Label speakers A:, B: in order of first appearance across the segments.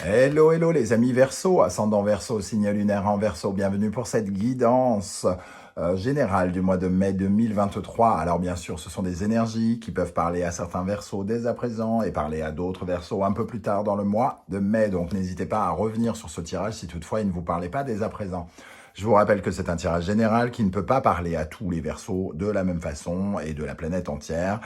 A: Hello, hello les amis Verseau, ascendant Verseau, signe lunaire en Verseau, bienvenue pour cette guidance générale du mois de mai 2023. Alors bien sûr, ce sont des énergies qui peuvent parler à certains Verseaux dès à présent et parler à d'autres Verseaux un peu plus tard dans le mois de mai. Donc n'hésitez pas à revenir sur ce tirage si toutefois il ne vous parlait pas dès à présent. Je vous rappelle que c'est un tirage général qui ne peut pas parler à tous les Verseaux de la même façon et de la planète entière.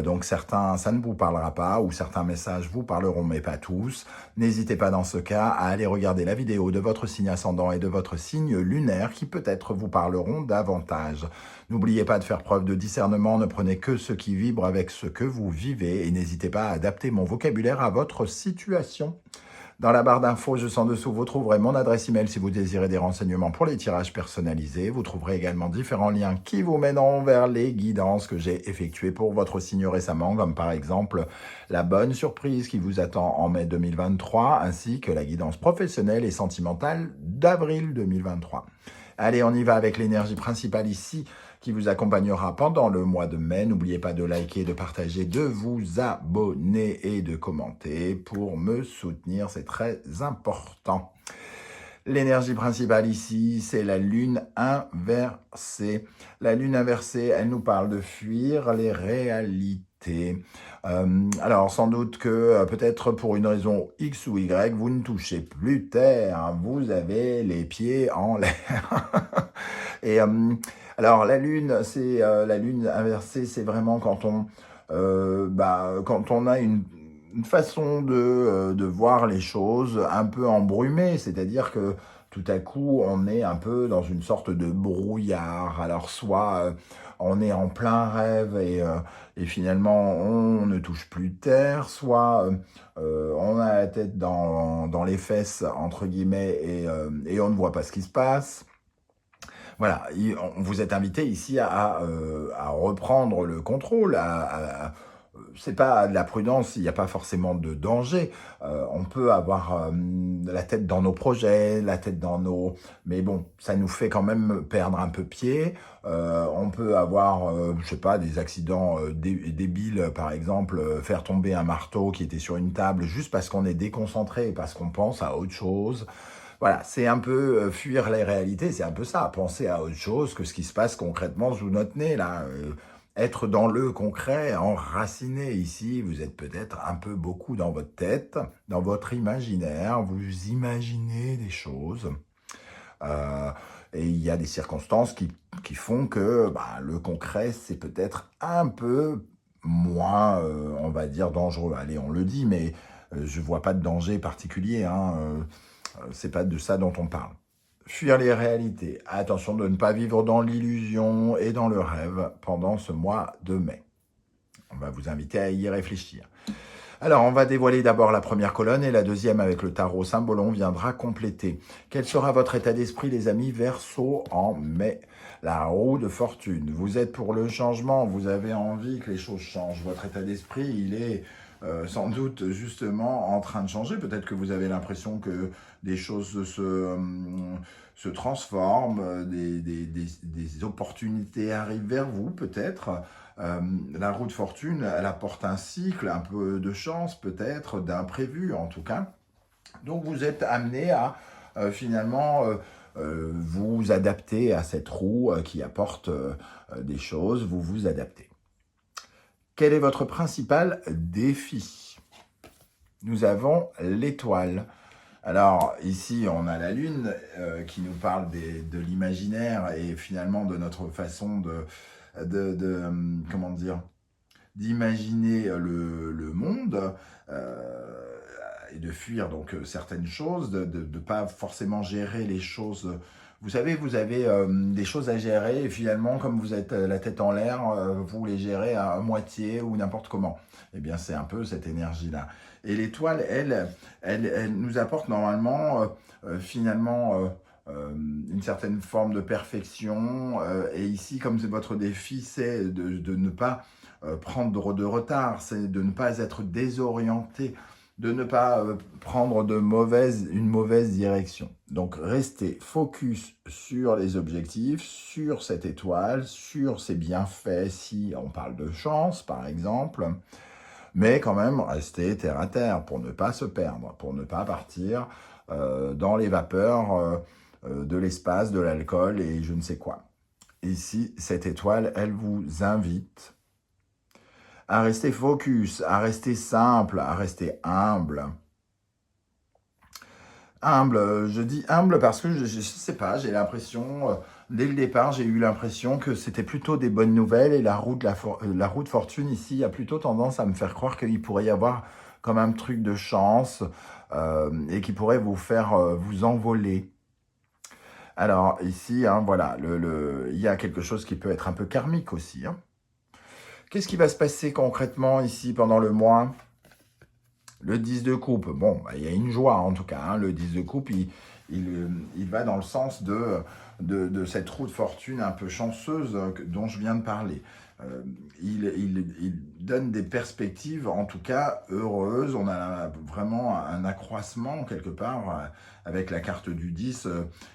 A: Donc certains, ça ne vous parlera pas ou certains messages vous parleront mais pas tous. N'hésitez pas dans ce cas à aller regarder la vidéo de votre signe ascendant et de votre signe lunaire qui peut-être vous parleront davantage. N'oubliez pas de faire preuve de discernement, ne prenez que ce qui vibre avec ce que vous vivez et n'hésitez pas à adapter mon vocabulaire à votre situation. Dans la barre d'infos juste en dessous, vous trouverez mon adresse email si vous désirez des renseignements pour les tirages personnalisés. Vous trouverez également différents liens qui vous mèneront vers les guidances que j'ai effectuées pour votre signe récemment, comme par exemple la bonne surprise qui vous attend en mai 2023, ainsi que la guidance professionnelle et sentimentale d'avril 2023. Allez, on y va avec l'énergie principale ici qui vous accompagnera pendant le mois de mai. N'oubliez pas de liker, de partager, de vous abonner et de commenter pour me soutenir. C'est très important. L'énergie principale ici, c'est la lune inversée. La lune inversée, elle nous parle de fuir les réalités. Alors, sans doute que peut-être pour une raison X ou Y, vous ne touchez plus terre. Vous avez les pieds en l'air. Et alors, la lune, c'est la lune inversée, c'est vraiment quand on a une façon de voir les choses un peu embrumée, c'est-à-dire que tout à coup, on est un peu dans une sorte de brouillard. Alors, soit on est en plein rêve et finalement, on ne touche plus terre, soit on a la tête dans les fesses, entre guillemets, et on ne voit pas ce qui se passe. Voilà, vous êtes invité ici à reprendre le contrôle. C'est pas de la prudence, il n'y a pas forcément de danger. On peut avoir la tête dans nos projets, la tête dans nos... Mais bon, ça nous fait quand même perdre un peu pied. On peut avoir, je sais pas, des accidents débiles, par exemple, faire tomber un marteau qui était sur une table juste parce qu'on est déconcentré, parce qu'on pense à autre chose. Voilà, c'est un peu fuir les réalités, c'est un peu ça, penser à autre chose que ce qui se passe concrètement sous notre nez, là. Être dans le concret, enraciné ici, vous êtes peut-être un peu beaucoup dans votre tête, dans votre imaginaire, vous imaginez des choses. Et il y a des circonstances qui font que le concret, c'est peut-être un peu moins, on va dire, dangereux. Allez, on le dit, mais je vois pas de danger particulier, hein. C'est pas de ça dont on parle. Fuir les réalités. Attention de ne pas vivre dans l'illusion et dans le rêve pendant ce mois de mai. On va vous inviter à y réfléchir. Alors, on va dévoiler d'abord la première colonne et la deuxième avec le tarot Symbolon viendra compléter. Quel sera votre état d'esprit, les amis Verseau, en mai? La roue de fortune. Vous êtes pour le changement, vous avez envie que les choses changent. Votre état d'esprit, il est sans doute justement en train de changer. Peut-être que vous avez l'impression que des choses se transforment, des opportunités arrivent vers vous, peut-être. La roue de fortune, elle apporte un cycle, un peu de chance peut-être, d'imprévu en tout cas. Donc vous êtes amené à finalement vous adapter à cette roue qui apporte des choses, vous vous adaptez. Quel est votre principal défi? Nous avons l'étoile. Alors ici, on a la lune qui nous parle de l'imaginaire et finalement de notre façon comment dire, d'imaginer le monde et de fuir donc certaines choses, de ne pas forcément gérer les choses. Vous savez, vous avez des choses à gérer et finalement, comme vous êtes la tête en l'air, vous les gérez à moitié ou n'importe comment. Eh bien, c'est un peu cette énergie-là. Et l'étoile, elle nous apporte normalement, finalement, une certaine forme de perfection. Et ici, comme c'est votre défi, c'est de ne pas prendre de retard, c'est de ne pas être désorienté, de ne pas prendre une mauvaise direction. Donc, restez focus sur les objectifs, sur cette étoile, sur ses bienfaits, si on parle de chance, par exemple. Mais quand même, restez terre à terre pour ne pas se perdre, pour ne pas partir dans les vapeurs de l'espace, de l'alcool et je ne sais quoi. Ici, cette étoile, elle vous invite à rester focus, à rester simple, à rester humble. Humble, je dis humble parce que je sais pas, j'ai l'impression, dès le départ, j'ai eu l'impression que c'était plutôt des bonnes nouvelles et la roue de fortune ici a plutôt tendance à me faire croire qu'il pourrait y avoir comme un truc de chance et qui pourrait vous faire vous envoler. Alors ici, hein, voilà, il y a quelque chose qui peut être un peu karmique aussi, hein. Qu'est-ce qui va se passer concrètement ici pendant le mois? Le 10 de coupe, bon, bah, il y a une joie en tout cas, hein. Le 10 de coupe, il va dans le sens de cette roue de fortune un peu chanceuse dont je viens de parler. Euh, il donne des perspectives, en tout cas heureuses. On a vraiment un accroissement quelque part avec la carte du 10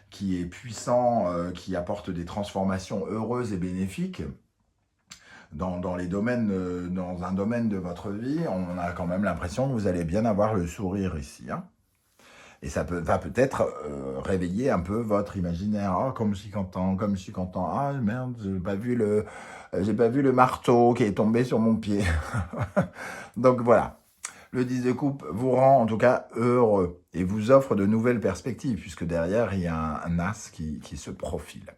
A: qui est puissant, qui apporte des transformations heureuses et bénéfiques dans les domaines, dans un domaine de votre vie, on a quand même l'impression que vous allez bien avoir le sourire ici, hein. Et ça va peut-être réveiller un peu votre imaginaire. Oh, comme je suis content, comme je suis content. Ah merde, j'ai pas vu le marteau qui est tombé sur mon pied. Donc voilà. Le 10 de coupe vous rend en tout cas heureux et vous offre de nouvelles perspectives, puisque derrière, il y a un as qui se profile.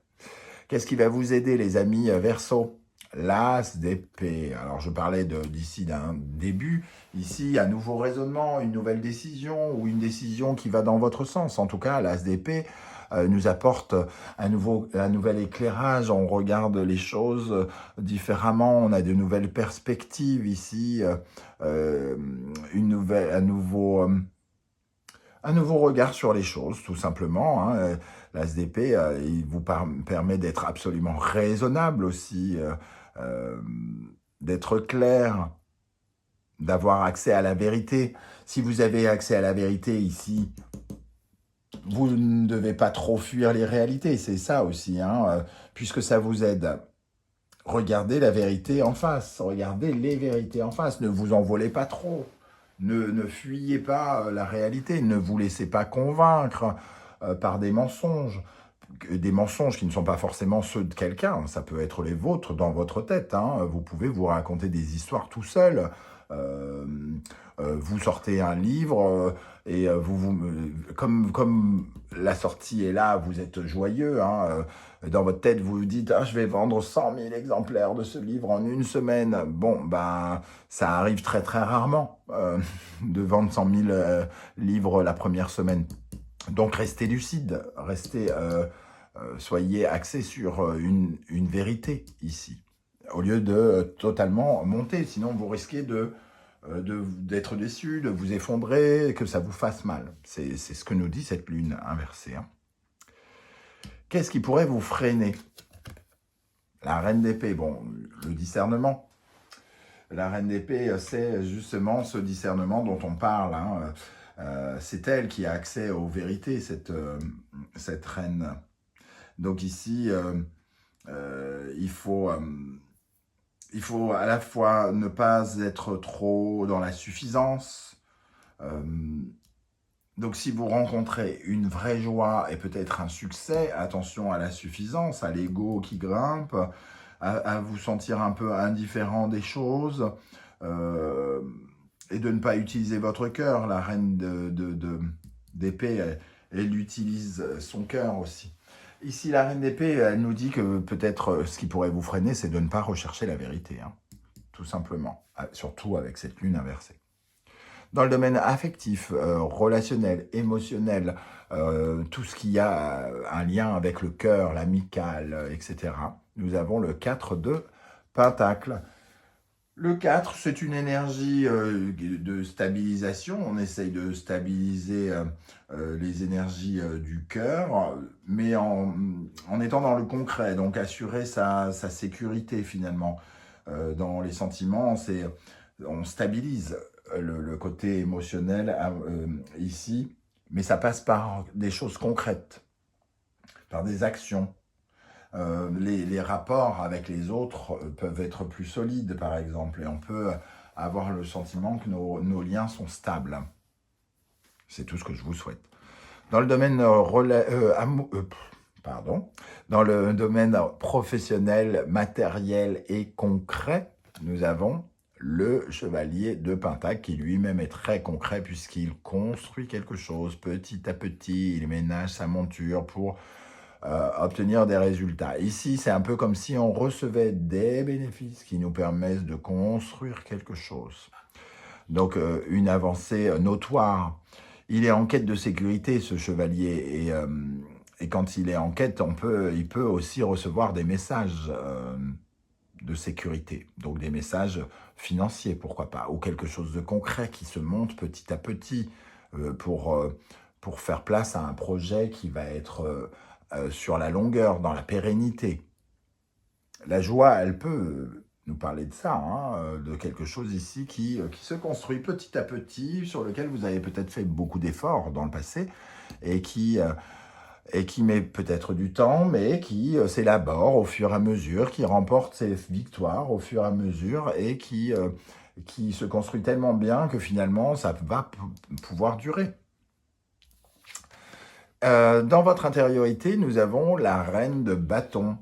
A: Qu'est-ce qui va vous aider, les amis Verseau? L'as d'épée. Alors, je parlais d'ici d'un début. Ici, un nouveau raisonnement, une nouvelle décision ou une décision qui va dans votre sens. En tout cas, l'as d'épée nous apporte un nouvel éclairage. On regarde les choses différemment. On a de nouvelles perspectives ici. Un nouveau regard sur les choses, tout simplement, hein. L'ASDP, il vous permet d'être absolument raisonnable aussi, euh, d'être clair, d'avoir accès à la vérité. Si vous avez accès à la vérité ici, vous ne devez pas trop fuir les réalités, c'est ça aussi, hein, puisque ça vous aide. Regardez la vérité en face, regardez les vérités en face, ne vous envolez pas trop. Ne fuyez pas la réalité, ne vous laissez pas convaincre par des mensonges qui ne sont pas forcément ceux de quelqu'un, ça peut être les vôtres dans votre tête, hein. Vous pouvez vous raconter des histoires tout seul. Euh, vous sortez un livre et comme la sortie est là, vous êtes joyeux, hein. Dans votre tête, vous vous dites ah, je vais vendre 100 000 exemplaires de ce livre en une semaine. Bon, ben, ça arrive très très rarement de vendre 100 000 livres la première semaine. Donc restez lucide, soyez axé sur une vérité ici, au lieu de totalement monter, sinon vous risquez d'être déçu, de vous effondrer, que ça vous fasse mal. C'est ce que nous dit cette lune inversée, hein. Qu'est-ce qui pourrait vous freiner? La reine d'épée, bon, le discernement. La reine d'épée, c'est justement ce discernement dont on parle, hein. C'est elle qui a accès aux vérités, cette reine. Donc ici, il faut à la fois ne pas être trop dans la suffisance. Donc si vous rencontrez une vraie joie et peut-être un succès, attention à la suffisance, à l'ego qui grimpe, à vous sentir un peu indifférent des choses, et de ne pas utiliser votre cœur. La reine d'épée, elle utilise son cœur aussi. Ici, la reine d'épée, elle nous dit que peut-être ce qui pourrait vous freiner, c'est de ne pas rechercher la vérité, hein, tout simplement, surtout avec cette lune inversée. Dans le domaine affectif, relationnel, émotionnel, tout ce qui a un lien avec le cœur, l'amical, etc., nous avons le 4 de Pentacle. Le 4, c'est une énergie de stabilisation. On essaye de stabiliser les énergies du cœur, mais en étant dans le concret, donc assurer sa sécurité finalement. Dans les sentiments, on stabilise le côté émotionnel ici, mais ça passe par des choses concrètes, par des actions. Les rapports avec les autres peuvent être plus solides, par exemple, et on peut avoir le sentiment que nos liens sont stables. C'est tout ce que je vous souhaite. Dans le domaine dans le domaine professionnel, matériel et concret, nous avons le chevalier de Pentacle qui lui-même est très concret puisqu'il construit quelque chose petit à petit, il ménage sa monture pour obtenir des résultats. Ici, c'est un peu comme si on recevait des bénéfices qui nous permettent de construire quelque chose. Donc, une avancée notoire. Il est en quête de sécurité, ce chevalier, et quand il est en quête, il peut aussi recevoir des messages de sécurité, donc des messages financiers, pourquoi pas, ou quelque chose de concret qui se monte petit à petit pour faire place à un projet qui va être sur la longueur, dans la pérennité. La joie, elle peut nous parler de ça, hein, de quelque chose ici qui se construit petit à petit, sur lequel vous avez peut-être fait beaucoup d'efforts dans le passé, et qui met peut-être du temps, mais qui s'élabore au fur et à mesure, qui remporte ses victoires au fur et à mesure, et qui se construit tellement bien que finalement, ça va pouvoir durer. Dans votre intériorité, nous avons la reine de bâton.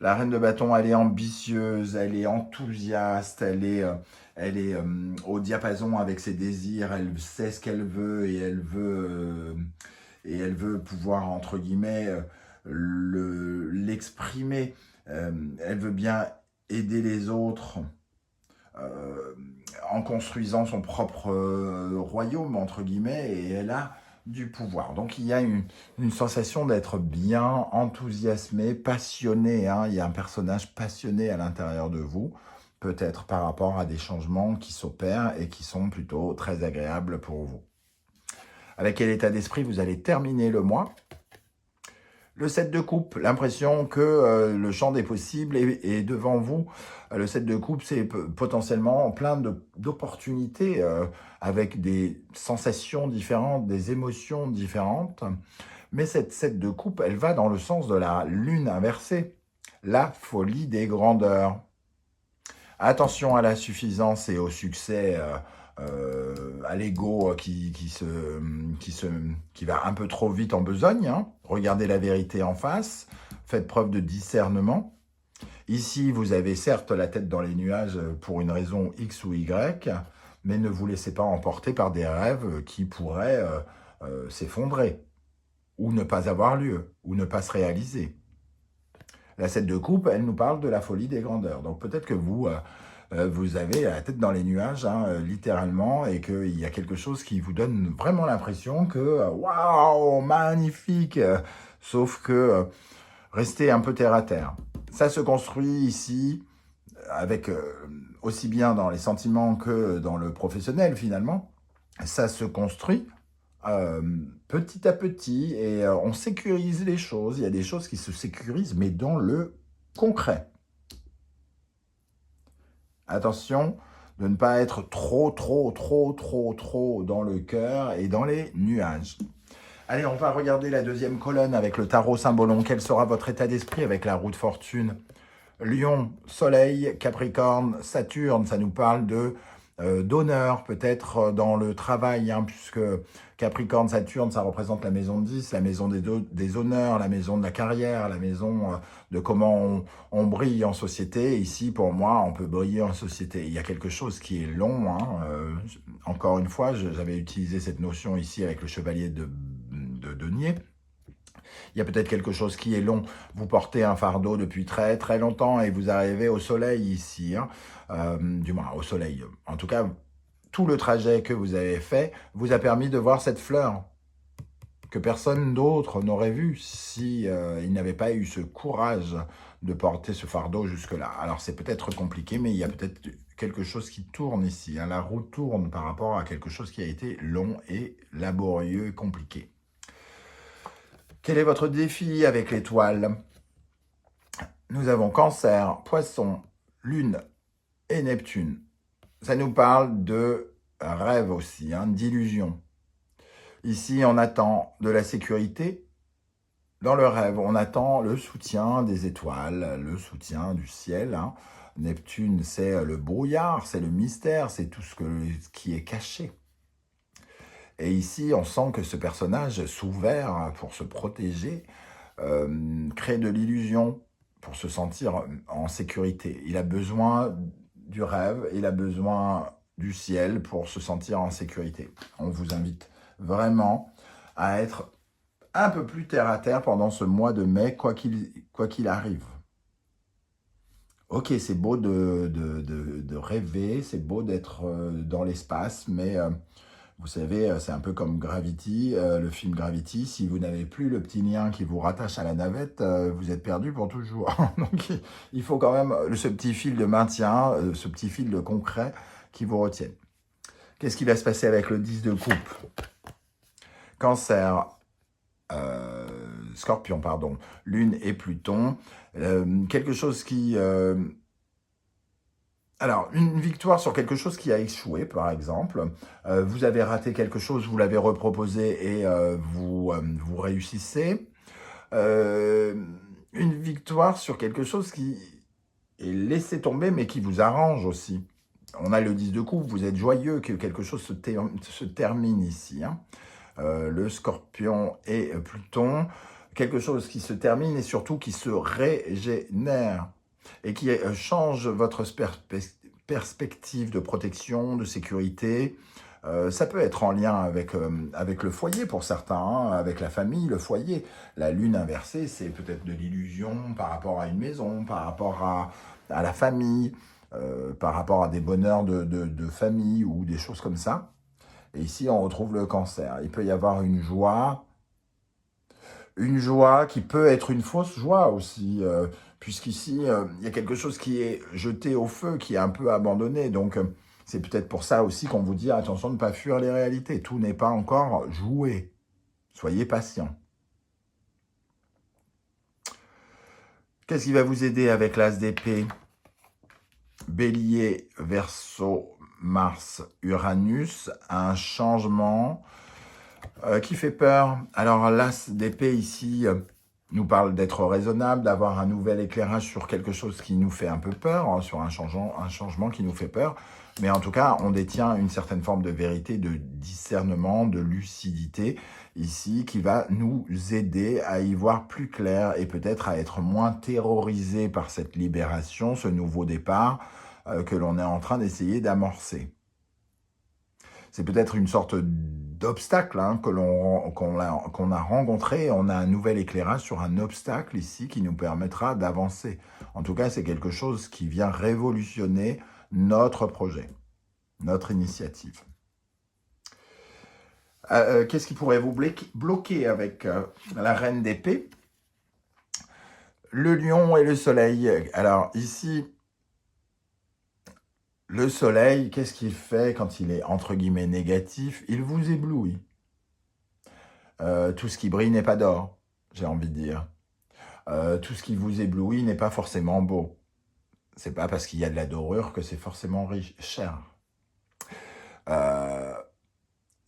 A: La reine de bâton, elle est ambitieuse, elle est enthousiaste, elle est au diapason avec ses désirs, elle sait ce qu'elle veut et elle veut pouvoir, entre guillemets, l'exprimer. Elle veut bien aider les autres en construisant son propre royaume, entre guillemets, et elle a du pouvoir. Donc il y a une sensation d'être bien enthousiasmé, passionné. Hein. Il y a un personnage passionné à l'intérieur de vous, peut-être par rapport à des changements qui s'opèrent et qui sont plutôt très agréables pour vous. Avec quel état d'esprit vous allez terminer le mois? Le 7 de coupe, l'impression que le champ des possibles est devant vous. Le 7 de coupe, c'est potentiellement plein d'opportunités avec des sensations différentes, des émotions différentes. Mais cette 7 de coupe, elle va dans le sens de la lune inversée, la folie des grandeurs. Attention à la suffisance et au succès, à l'ego qui va un peu trop vite en besogne. Hein. Regardez la vérité en face, faites preuve de discernement. Ici, vous avez certes la tête dans les nuages pour une raison X ou Y, mais ne vous laissez pas emporter par des rêves qui pourraient s'effondrer, ou ne pas avoir lieu, ou ne pas se réaliser. La 7 de coupe, elle nous parle de la folie des grandeurs. Donc peut-être que vous avez la tête dans les nuages, hein, littéralement, et qu'il y a quelque chose qui vous donne vraiment l'impression que waouh, magnifique, sauf que restez un peu terre à terre. Ça se construit ici avec aussi bien dans les sentiments que dans le professionnel finalement. Ça se construit petit à petit et on sécurise les choses. Il y a des choses qui se sécurisent, mais dans le concret. Attention de ne pas être trop dans le cœur et dans les nuages. Allez, on va regarder la deuxième colonne avec le tarot symbolon. Quel sera votre état d'esprit avec la roue de fortune? Lion, Soleil, Capricorne, Saturne, ça nous parle d'honneur peut-être dans le travail, hein, puisque Capricorne, Saturne, ça représente la maison 10, la maison des honneurs, la maison de la carrière, la maison de comment on brille en société. Ici, pour moi, on peut briller en société. Il y a quelque chose qui est long. Hein, encore une fois, j'avais utilisé cette notion ici avec le chevalier de denier. Il y a peut-être quelque chose qui est long. Vous portez un fardeau depuis très très longtemps et vous arrivez au soleil ici, hein, du moins au soleil. En tout cas, tout le trajet que vous avez fait vous a permis de voir cette fleur que personne d'autre n'aurait vue si il n'avait pas eu ce courage de porter ce fardeau jusque-là. Alors c'est peut-être compliqué, mais il y a peut-être quelque chose qui tourne ici. Hein. La roue tourne par rapport à quelque chose qui a été long et laborieux et compliqué. Quel est votre défi avec l'étoile? Nous avons Cancer, Poisson, Lune et Neptune. Ça nous parle de rêve aussi, hein, d'illusion. Ici, on attend de la sécurité. Dans le rêve, on attend le soutien des étoiles, le soutien du ciel. Hein. Neptune, c'est le brouillard, c'est le mystère, c'est tout ce qui est caché. Et ici, on sent que ce personnage s'ouvert pour se protéger, crée de l'illusion pour se sentir en sécurité. Il a besoin du rêve, il a besoin du ciel pour se sentir en sécurité. On vous invite vraiment à être un peu plus terre à terre pendant ce mois de mai, quoi qu'il arrive. Ok, c'est beau de rêver, c'est beau d'être dans l'espace, mais vous savez, c'est un peu comme Gravity, le film Gravity. Si vous n'avez plus le petit lien qui vous rattache à la navette, vous êtes perdu pour toujours. Donc, il faut quand même ce petit fil de maintien, ce petit fil de concret qui vous retienne. Qu'est-ce qui va se passer avec le 10 de coupe? Cancer, Scorpion, pardon, Lune et Pluton. Quelque chose qui... Alors, une victoire sur quelque chose qui a échoué, par exemple. Vous avez raté quelque chose, vous l'avez reproposé et vous réussissez. Une victoire sur quelque chose qui est laissé tomber, mais qui vous arrange aussi. On a le 10 de coupe, vous êtes joyeux que quelque chose se termine ici. Hein. Le Scorpion et Pluton, quelque chose qui se termine et surtout qui se régénère et qui change votre perspective de protection, de sécurité. Ça peut être en lien avec le foyer pour certains, hein, avec la famille, le foyer. La lune inversée, c'est peut-être de l'illusion par rapport à une maison, par rapport à la famille, par rapport à des bonheurs de famille ou des choses comme ça. Et ici, on retrouve le cancer. Il peut y avoir une joie qui peut être une fausse joie aussi, puisqu'ici, il y a quelque chose qui est jeté au feu, qui est un peu abandonné. Donc, c'est peut-être pour ça aussi qu'on vous dit, attention de ne pas fuir les réalités. Tout n'est pas encore joué. Soyez patient. Qu'est-ce qui va vous aider avec l'As d'épée? Bélier, Verseau, Mars, Uranus, un changement qui fait peur. Alors l'As d'épée ici nous parle d'être raisonnable, d'avoir un nouvel éclairage sur quelque chose qui nous fait un peu peur, hein, sur un changement qui nous fait peur. Mais en tout cas, on détient une certaine forme de vérité, de discernement, de lucidité ici qui va nous aider à y voir plus clair et peut-être à être moins terrorisé par cette libération, ce nouveau départ que l'on est en train d'essayer d'amorcer. C'est peut-être une sorte d'obstacle hein, qu'on a rencontré. On a un nouvel éclairage sur un obstacle ici qui nous permettra d'avancer. En tout cas, c'est quelque chose qui vient révolutionner notre projet, notre initiative. Qu'est-ce qui pourrait vous bloquer avec la reine d'épée? Le lion et le soleil. Alors ici, le soleil, qu'est-ce qu'il fait quand il est entre guillemets négatif? Il vous éblouit. Tout ce qui brille n'est pas d'or, j'ai envie de dire. Tout ce qui vous éblouit n'est pas forcément beau. C'est pas parce qu'il y a de la dorure que c'est forcément cher.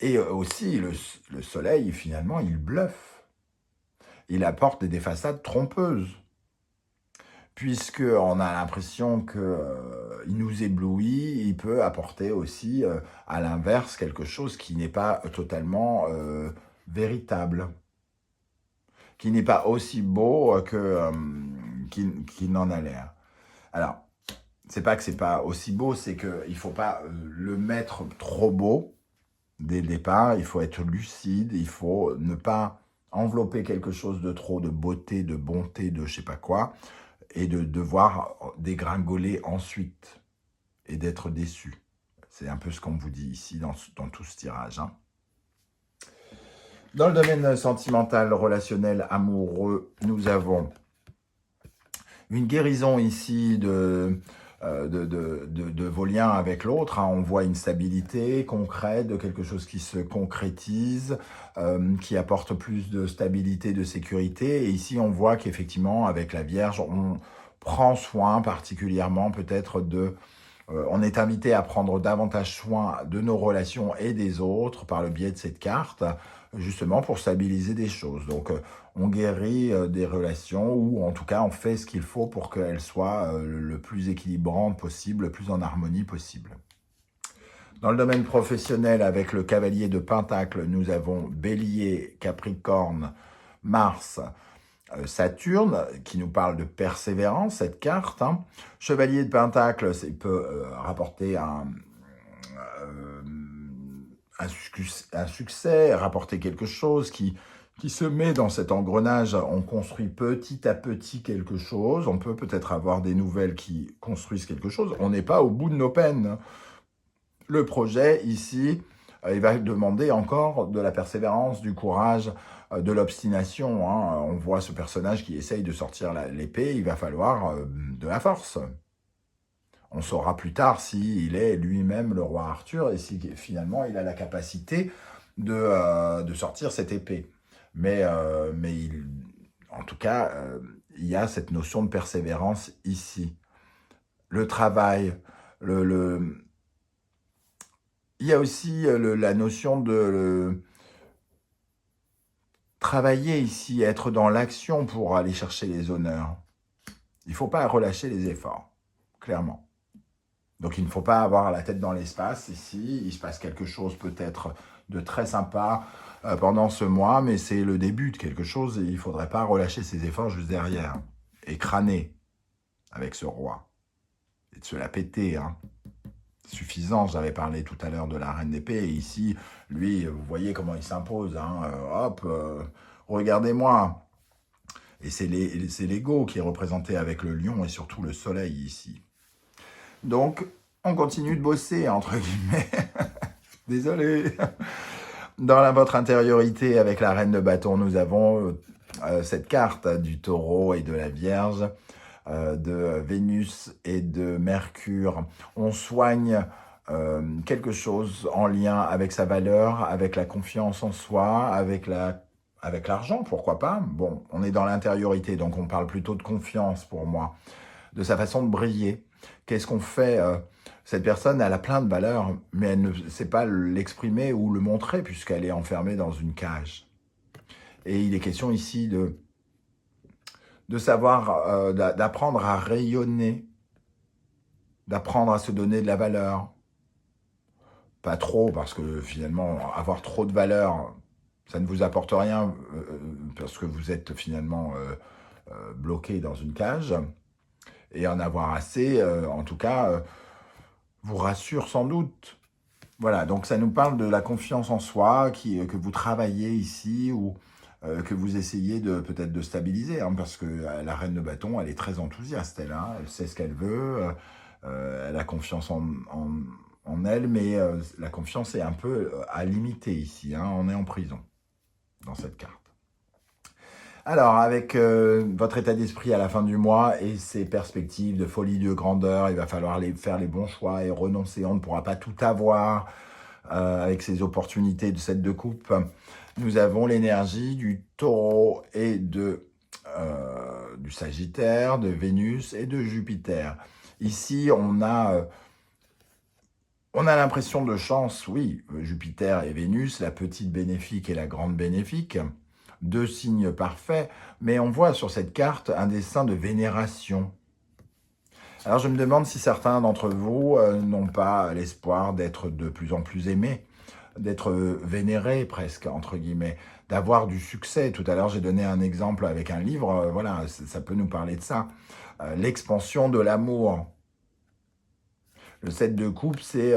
A: Et aussi, le soleil, finalement, il bluffe. Il apporte des façades trompeuses. Puisqu'on a l'impression qu'il nous éblouit, il peut apporter aussi, à l'inverse, quelque chose qui n'est pas totalement véritable, qui n'est pas aussi beau qu'il n'en a l'air. Alors, c'est pas que c'est pas aussi beau, c'est qu'il ne faut pas le mettre trop beau dès le départ, il faut être lucide, il faut ne pas envelopper quelque chose de trop de beauté, de bonté, de je sais pas quoi, et de devoir dégringoler ensuite, et d'être déçu. C'est un peu ce qu'on vous dit ici dans tout ce tirage. Hein. Dans le domaine sentimental, relationnel, amoureux, nous avons une guérison ici de vos liens avec l'autre. Hein. On voit une stabilité concrète, de quelque chose qui se concrétise, qui apporte plus de stabilité, de sécurité. Et ici, on voit qu'effectivement, avec la Vierge, on prend soin particulièrement peut-être de On est invité à prendre davantage soin de nos relations et des autres par le biais de cette carte, justement pour stabiliser des choses. Donc, on guérit des relations ou en tout cas, on fait ce qu'il faut pour qu'elles soient le plus équilibrantes possible, le plus en harmonie possible. Dans le domaine professionnel, avec le cavalier de Pentacle, nous avons Bélier, Capricorne, Mars, Saturne, qui nous parle de persévérance, cette carte. Chevalier de Pentacle, ça peut rapporter euh, un succès, rapporter quelque chose qui se met dans cet engrenage. On construit petit à petit quelque chose. On peut peut-être avoir des nouvelles qui construisent quelque chose. On n'est pas au bout de nos peines. Le projet, ici, il va demander encore de la persévérance, du courage, de l'obstination. On voit ce personnage qui essaye de sortir l'épée, il va falloir de la force. On saura plus tard s'il est lui-même le roi Arthur et si finalement il a la capacité de sortir cette épée. Mais en tout cas, il y a cette notion de persévérance ici. Le travail, il y a aussi la notion de travailler ici, être dans l'action pour aller chercher les honneurs. Il ne faut pas relâcher les efforts, clairement. Donc il ne faut pas avoir la tête dans l'espace ici. Il se passe quelque chose peut-être de très sympa pendant ce mois, mais c'est le début de quelque chose et il ne faudrait pas relâcher ses efforts juste derrière. Et crâner avec ce roi. Et de se la péter, suffisant. J'avais parlé tout à l'heure de la reine d'épée. Et ici, lui, vous voyez comment il s'impose. Regardez-moi. Et c'est l'ego qui est représenté avec le lion et surtout le soleil ici. Donc, on continue de bosser, entre guillemets. Désolé. Dans votre intériorité, avec la reine de bâton, nous avons cette carte du taureau et de la vierge, de Vénus et de Mercure. On soigne quelque chose en lien avec sa valeur, avec la confiance en soi, avec l'argent, pourquoi pas. Bon, on est dans l'intériorité, donc on parle plutôt de confiance pour moi, de sa façon de briller. Qu'est-ce qu'on fait Cette personne, elle a plein de valeurs, mais elle ne sait pas l'exprimer ou le montrer puisqu'elle est enfermée dans une cage. Et il est question ici de savoir, d'apprendre à rayonner, d'apprendre à se donner de la valeur. Pas trop, parce que finalement, avoir trop de valeur, ça ne vous apporte rien, parce que vous êtes finalement bloqué dans une cage. Et en avoir assez, en tout cas, vous rassure sans doute. Voilà, donc ça nous parle de la confiance en soi que vous travaillez ici ou que vous essayez peut-être de stabiliser, parce que la reine de bâton, elle est très enthousiaste, elle sait ce qu'elle veut, elle a confiance en elle, mais la confiance est un peu à limiter ici, on est en prison dans cette carte. Alors, avec votre état d'esprit à la fin du mois et ces perspectives de folie, de grandeur, il va falloir faire les bons choix et renoncer. On ne pourra pas tout avoir avec ces opportunités de 7 de coupe. Nous avons l'énergie du taureau et du sagittaire, de Vénus et de Jupiter. Ici, on a l'impression de chance, oui, Jupiter et Vénus, la petite bénéfique et la grande bénéfique. 2 signes parfaits, mais on voit sur cette carte un dessin de vénération. Alors je me demande si certains d'entre vous n'ont pas l'espoir d'être de plus en plus aimés, d'être vénérés presque, entre guillemets, d'avoir du succès. Tout à l'heure, j'ai donné un exemple avec un livre, voilà, ça peut nous parler de ça. L'expansion de l'amour. Le 7 de coupe, c'est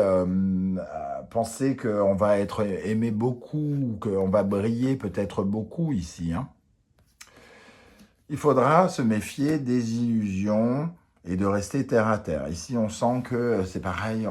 A: penser qu'on va être aimé beaucoup, qu'on va briller peut-être beaucoup ici. Il faudra se méfier des illusions et de rester terre à terre. Ici, on sent que c'est pareil,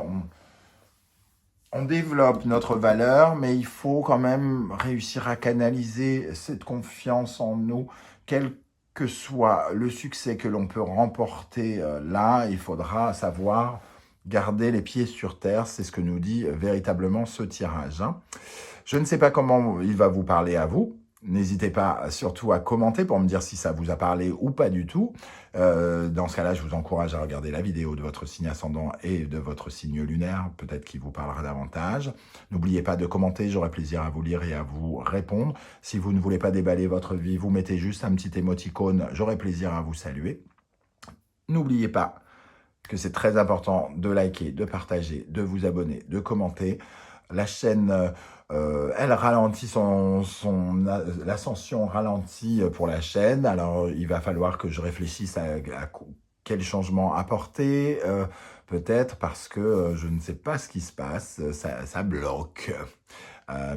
A: on développe notre valeur, mais il faut quand même réussir à canaliser cette confiance en nous, quel que soit le succès que l'on peut remporter là, il faudra savoir garder les pieds sur terre, c'est ce que nous dit véritablement ce tirage. Je ne sais pas comment il va vous parler à vous, N'hésitez pas surtout à commenter pour me dire si ça vous a parlé ou pas du tout. Dans ce cas-là, je vous encourage à regarder la vidéo de votre signe ascendant et de votre signe lunaire, peut-être qu'il vous parlera davantage. N'oubliez pas de commenter, j'aurai plaisir à vous lire et à vous répondre. Si vous ne voulez pas déballer votre vie, vous mettez juste un petit émoticône, j'aurai plaisir à vous saluer. N'oubliez pas que c'est très important de liker, de partager, de vous abonner, de commenter. La chaîne, elle ralentit l'ascension ralentit pour la chaîne. Alors, il va falloir que je réfléchisse à quel changement apporter, peut-être parce que je ne sais pas ce qui se passe, ça bloque.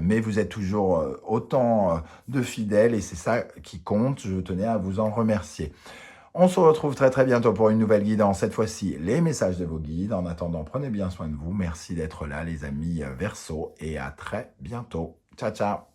A: Mais vous êtes toujours autant de fidèles et c'est ça qui compte. Je tenais à vous en remercier. On se retrouve très très bientôt pour une nouvelle guidance, cette fois-ci les messages de vos guides. En attendant, prenez bien soin de vous. Merci d'être là les amis Verseau et à très bientôt. Ciao ciao.